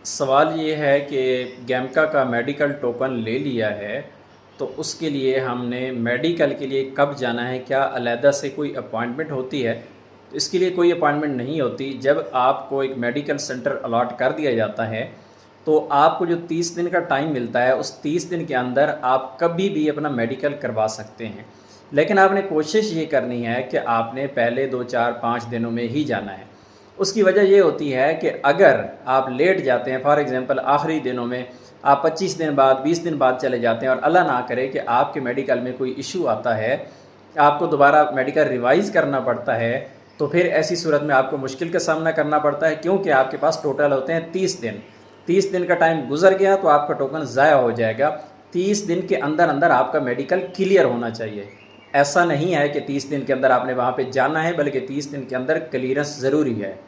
सवाल ये है कि गैमका का मेडिकल टोकन ले लिया है, तो उसके लिए हमने मेडिकल के लिए कब जाना है? क्या अलहदा से कोई अपॉइंटमेंट होती है? तो इसके लिए कोई अपॉइंटमेंट नहीं होती। जब आपको एक मेडिकल सेंटर अलॉट कर दिया जाता है, तो आपको जो 30 दिन का टाइम मिलता है, उस 30 दिन के अंदर आप कभी भी अपना मेडिकल करवा सकते हैं। लेकिन आपने कोशिश ये करनी है कि आपने पहले 2, 4, 5 दिनों में ही जाना है। उसकी वजह ये होती है कि अगर आप लेट जाते हैं, फॉर एग्ज़ाम्पल आखिरी दिनों में आप 25 दिन बाद, 20 दिन बाद चले जाते हैं और अल्लाह ना करे कि आपके मेडिकल में कोई इशू आता है, आपको दोबारा मेडिकल रिवाइज़ करना पड़ता है, तो फिर ऐसी सूरत में आपको मुश्किल का सामना करना पड़ता है, क्योंकि आपके पास टोटल होते हैं 30 दिन। 30 दिन का टाइम गुजर गया तो आपका टोकन ज़ाया हो जाएगा। 30 दिन के अंदर अंदर आपका मेडिकल क्लियर होना चाहिए। ऐसा नहीं है कि 30 दिन के अंदर आपने वहाँ पे जाना है, बल्कि 30 दिन के अंदर क्लियरेंस ज़रूरी है।